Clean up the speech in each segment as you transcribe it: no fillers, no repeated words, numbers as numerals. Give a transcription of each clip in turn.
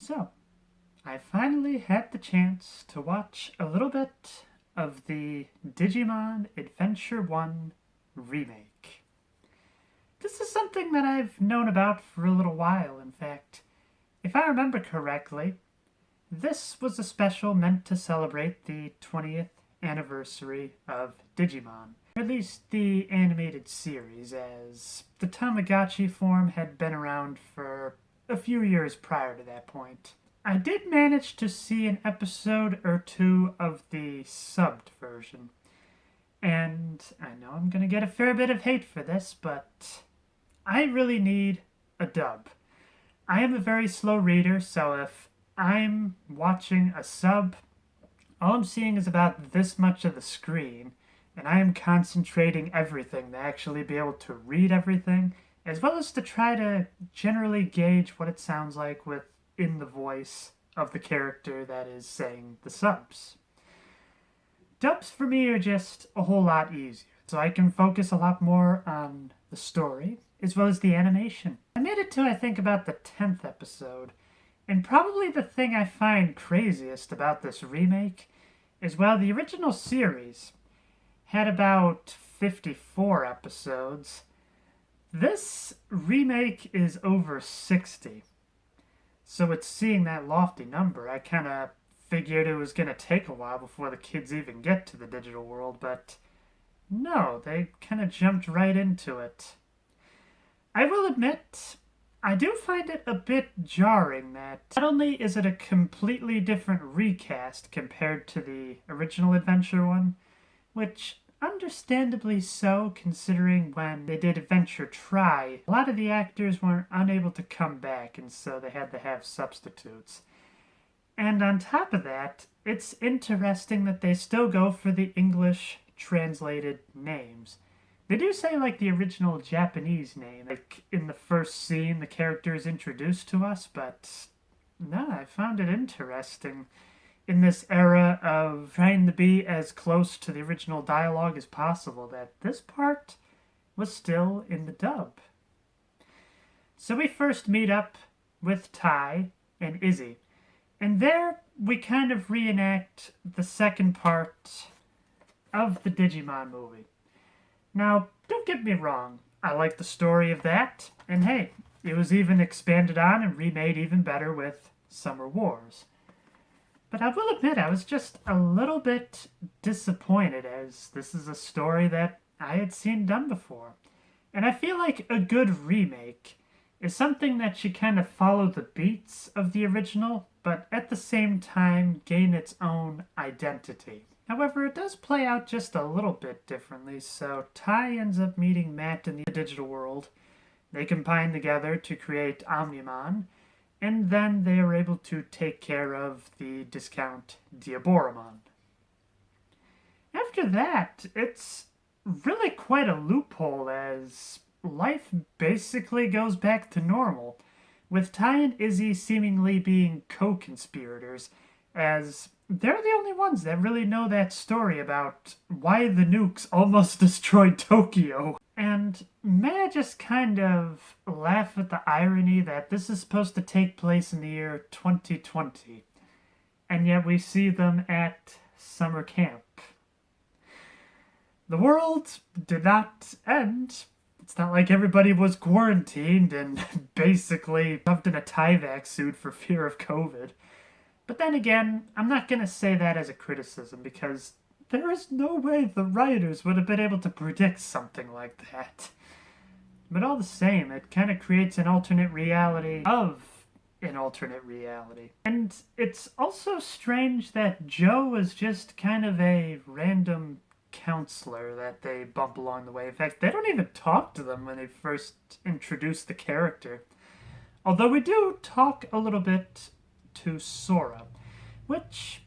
So, I finally had the chance to watch a little bit of the Digimon Adventure 1 remake. This is something that I've known about for a little while, in fact. If I remember correctly, this was a special meant to celebrate the 20th anniversary of Digimon. Or at least the animated series, as the Tamagotchi form had been around for a few years prior to that point. I did manage to see an episode or two of the subbed version. And I know I'm going to get a fair bit of hate for this, but I really need a dub. I am a very slow reader, so if I'm watching a sub, all I'm seeing is about this much of the screen, and I am concentrating everything to actually be able to read everything, as well as to try to generally gauge what it sounds like within the voice of the character that is saying the subs. Dubs for me are just a whole lot easier, so I can focus a lot more on the story as well as the animation. I made it to, I think, about the 10th episode, and probably the thing I find craziest about this remake is while the original series had about 54 episodes, this remake is over 60. So it's seeing that lofty number. I kind of figured it was going to take a while before the kids even get to the digital world, but no, they kind of jumped right into it. I will admit, I do find it a bit jarring that not only is it a completely different recast compared to the original Adventure one, which understandably so, considering when they did Adventure Try, a lot of the actors were unable to come back, and so they had to have substitutes. And on top of that, it's interesting that they still go for the English translated names. They do say, like, the original Japanese name. Like, in the first scene, the character is introduced to us, but no, I found it interesting in this era of trying to be as close to the original dialogue as possible, that this part was still in the dub. So we first meet up with Tai and Izzy, and there we kind of reenact the second part of the Digimon movie. Now, don't get me wrong, I like the story of that, and hey, it was even expanded on and remade even better with Summer Wars. But I will admit I was just a little bit disappointed, as this is a story that I had seen done before. And I feel like a good remake is something that should kind of follow the beats of the original, but at the same time gain its own identity. However, it does play out just a little bit differently, so Tai ends up meeting Matt in the digital world. They combine together to create Omnimon, and then they are able to take care of the discount Diaboromon. After that, it's really quite a loophole, as life basically goes back to normal, with Tai and Izzy seemingly being co-conspirators, as they're the only ones that really know that story about why the nukes almost destroyed Tokyo. And may I just kind of laugh at the irony that this is supposed to take place in the year 2020, and yet we see them at summer camp. The world did not end. It's not like everybody was quarantined and basically shoved in a Tyvek suit for fear of COVID. But then again, I'm not going to say that as a criticism, because there is no way the writers would have been able to predict something like that. But all the same, it kind of creates an alternate reality of an alternate reality. And it's also strange that Joe is just kind of a random counselor that they bump along the way. In fact, they don't even talk to them when they first introduce the character. Although we do talk a little bit to Sora, which,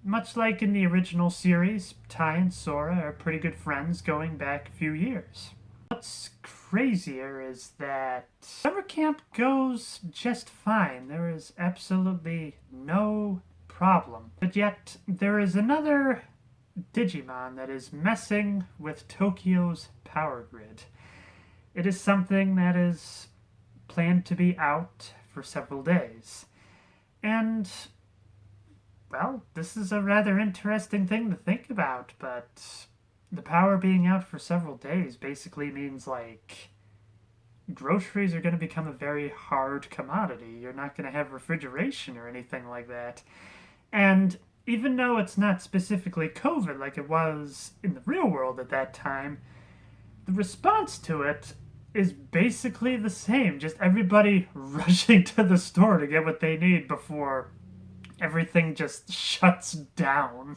much like in the original series, Tai and Sora are pretty good friends going back a few years. What's crazier is that summer camp goes just fine. There is absolutely no problem. But yet, there is another Digimon that is messing with Tokyo's power grid. It is something that is planned to be out for several days. And, well, this is a rather interesting thing to think about, but the power being out for several days basically means, like, groceries are going to become a very hard commodity. You're not going to have refrigeration or anything like that. And even though it's not specifically COVID like it was in the real world at that time, the response to it is basically the same. Just everybody rushing to the store to get what they need before everything just shuts down.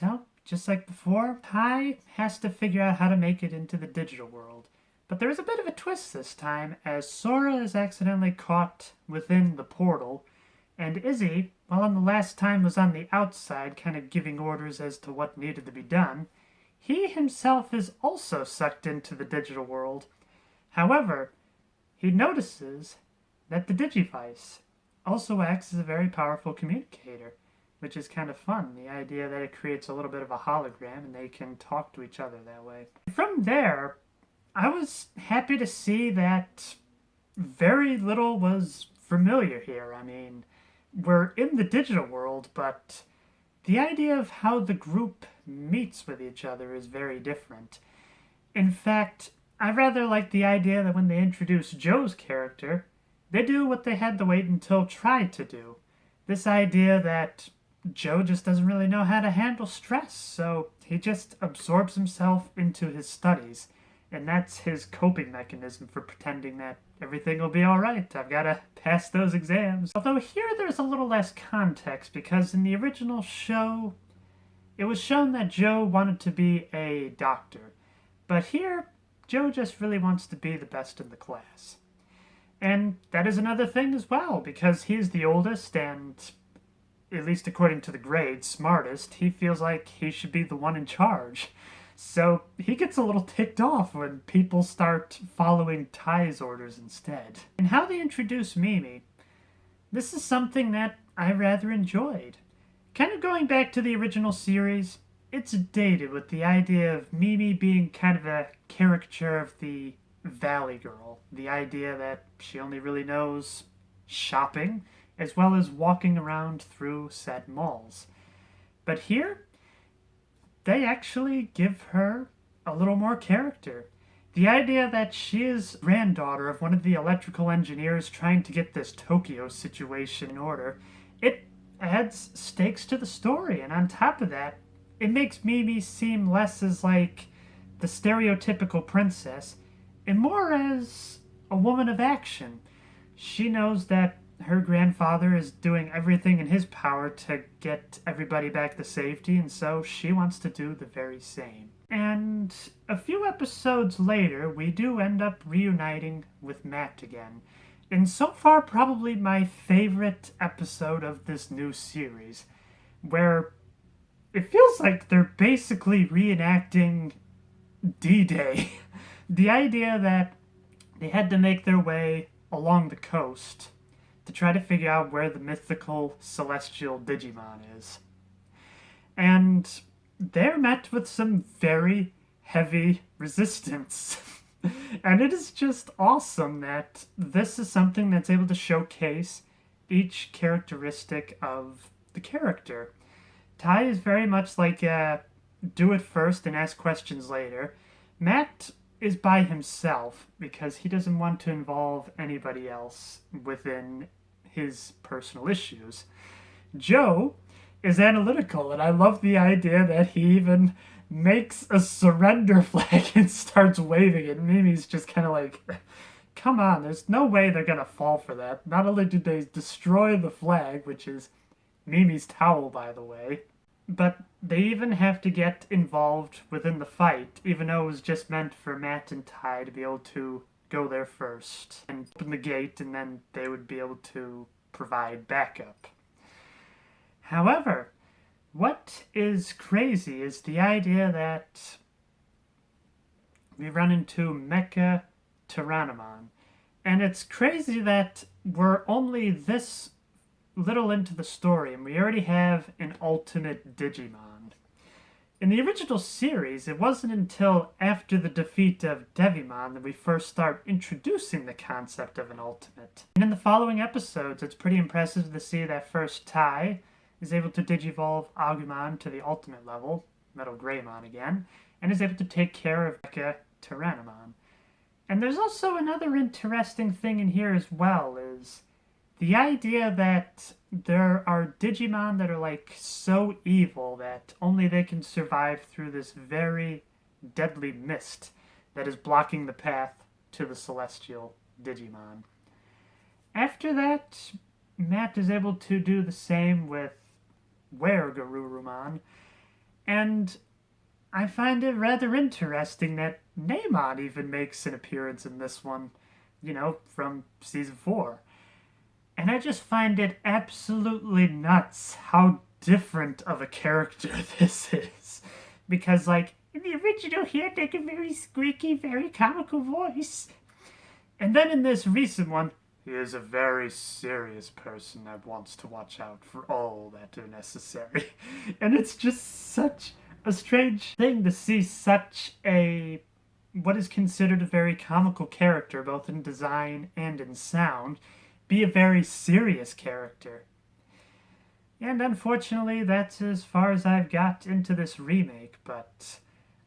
So, just like before, Tai has to figure out how to make it into the digital world. But there is a bit of a twist this time, as Sora is accidentally caught within the portal, and Izzy, while on the last time was on the outside, kind of giving orders as to what needed to be done, he himself is also sucked into the digital world. However, he notices that the Digivice also acts as a very powerful communicator, which is kind of fun. The idea that it creates a little bit of a hologram and they can talk to each other that way. From there, I was happy to see that very little was familiar here. I mean, we're in the digital world, but the idea of how the group meets with each other is very different. In fact, I rather like the idea that when they introduce Joe's character, they do what they had to wait until tried to do. This idea that Joe just doesn't really know how to handle stress, so he just absorbs himself into his studies. And that's his coping mechanism for pretending that everything will be alright. I've got to pass those exams. Although here there's a little less context, because in the original show, it was shown that Joe wanted to be a doctor. But here, Joe just really wants to be the best in the class. And that is another thing as well, because he's the oldest and, at least according to the grades, smartest. He feels like he should be the one in charge. So he gets a little ticked off when people start following Tai's orders instead. And how they introduce Mimi, this is something that I rather enjoyed. Kind of going back to the original series, it's dated with the idea of Mimi being kind of a caricature of the Valley Girl. The idea that she only really knows shopping as well as walking around through said malls. But here, they actually give her a little more character. The idea that she is granddaughter of one of the electrical engineers trying to get this Tokyo situation in order, it adds stakes to the story. And on top of that, it makes Mimi seem less as like the stereotypical princess and more as a woman of action. She knows that her grandfather is doing everything in his power to get everybody back to safety, and so she wants to do the very same. And a few episodes later, we do end up reuniting with Matt again. And so far, probably my favorite episode of this new series, where it feels like they're basically reenacting D-Day. The idea that they had to make their way along the coast to try to figure out where the mythical celestial Digimon is. And they're met with some very heavy resistance. And it is just awesome that this is something that's able to showcase each characteristic of the character. Tai is very much like a do it first and ask questions later. Matt is by himself because he doesn't want to involve anybody else within his personal issues. Joe is analytical, and I love the idea that he even makes a surrender flag and starts waving it. Mimi's just kind of like, come on, there's no way they're gonna fall for that. Not only did they destroy the flag, which is Mimi's towel, by the way, but they even have to get involved within the fight, even though it was just meant for Matt and Tai to be able to go there first and open the gate, and then they would be able to provide backup. However, what is crazy is the idea that we run into Mecha Tyrannomon. And it's crazy that we're only this little into the story and we already have an ultimate Digimon. In the original series, it wasn't until after the defeat of Devimon that we first start introducing the concept of an ultimate. And in the following episodes, it's pretty impressive to see that first Tai is able to digivolve Agumon to the ultimate level, Metal Greymon again, and is able to take care of Mecha Tyrannomon. And there's also another interesting thing in here as well, is the idea that there are Digimon that are like so evil that only they can survive through this very deadly mist that is blocking the path to the celestial Digimon. After that, Matt is able to do the same with Were-Garurumon, and I find it rather interesting that Neymon even makes an appearance in this one, from season 4. And I just find it absolutely nuts how different of a character this is. Because, like, in the original, he had like a very squeaky, very comical voice. And then in this recent one, he is a very serious person that wants to watch out for all that are necessary. And it's just such a strange thing to see such a what is considered a very comical character, both in design and in sound, be a very serious character. And unfortunately, that's as far as I've got into this remake, but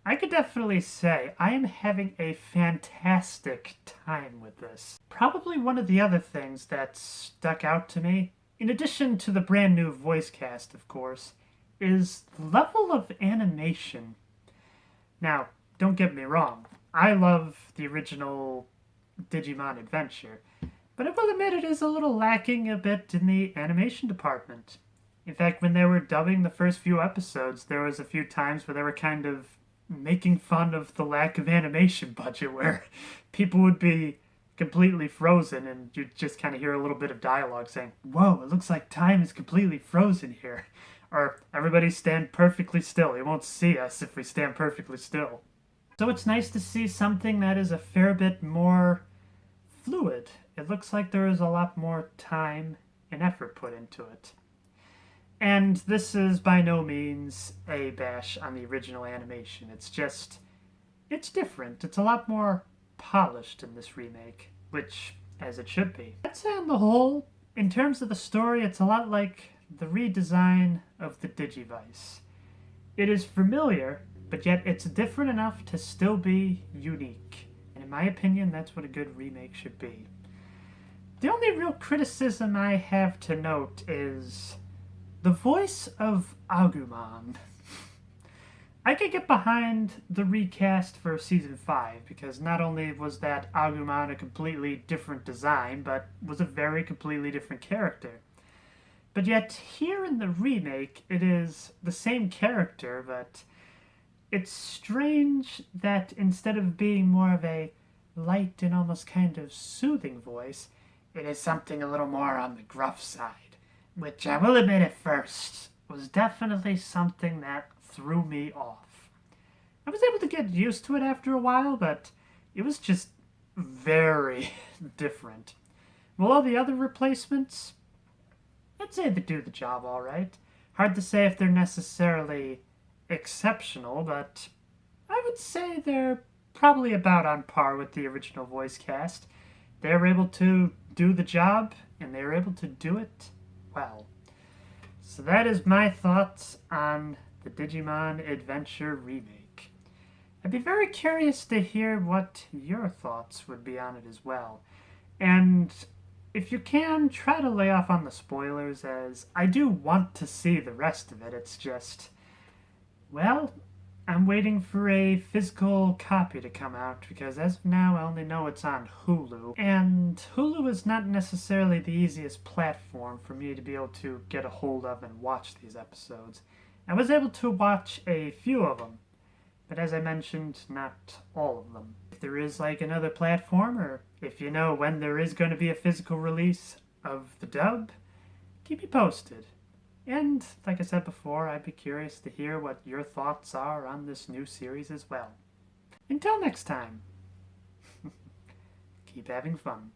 I could definitely say I am having a fantastic time with this. Probably one of the other things that stuck out to me, in addition to the brand new voice cast, of course, is the level of animation. Now, don't get me wrong, I love the original Digimon Adventure, but I will admit it is a little lacking a bit in the animation department. In fact, when they were dubbing the first few episodes, there was a few times where they were kind of making fun of the lack of animation budget, where people would be completely frozen and you'd just kind of hear a little bit of dialogue saying, "Whoa, it looks like time is completely frozen here." Or, "Everybody stand perfectly still. He won't see us if we stand perfectly still." So it's nice to see something that is a fair bit more fluid. It looks like there is a lot more time and effort put into it. And this is by no means a bash on the original animation. It's different. It's a lot more polished in this remake, which, as it should be. I'd say on the whole, in terms of the story, it's a lot like the redesign of the Digivice. It is familiar, but yet it's different enough to still be unique. And in my opinion, that's what a good remake should be. The only real criticism I have to note is the voice of Agumon. I could get behind the recast for Season 5, because not only was that Agumon a completely different design, but was a very completely different character. But yet, here in the remake, it is the same character, but it's strange that instead of being more of a light and almost kind of soothing voice, it is something a little more on the gruff side, which I will admit at first was definitely something that threw me off. I was able to get used to it after a while, but it was just very different. Well, all the other replacements, I'd say they do the job all right. Hard to say if they're necessarily exceptional, but I would say they're probably about on par with the original voice cast. They were able to do the job, and they were able to do it well. So that is my thoughts on the Digimon Adventure remake. I'd be very curious to hear what your thoughts would be on it as well. And if you can, try to lay off on the spoilers, as I do want to see the rest of it. It's just, well, I'm waiting for a physical copy to come out, because as of now I only know it's on Hulu. And Hulu is not necessarily the easiest platform for me to be able to get a hold of and watch these episodes. I was able to watch a few of them, but as I mentioned, not all of them. If there is like another platform, or if you know when there is going to be a physical release of the dub, keep me posted. And, like I said before, I'd be curious to hear what your thoughts are on this new series as well. Until next time, keep having fun.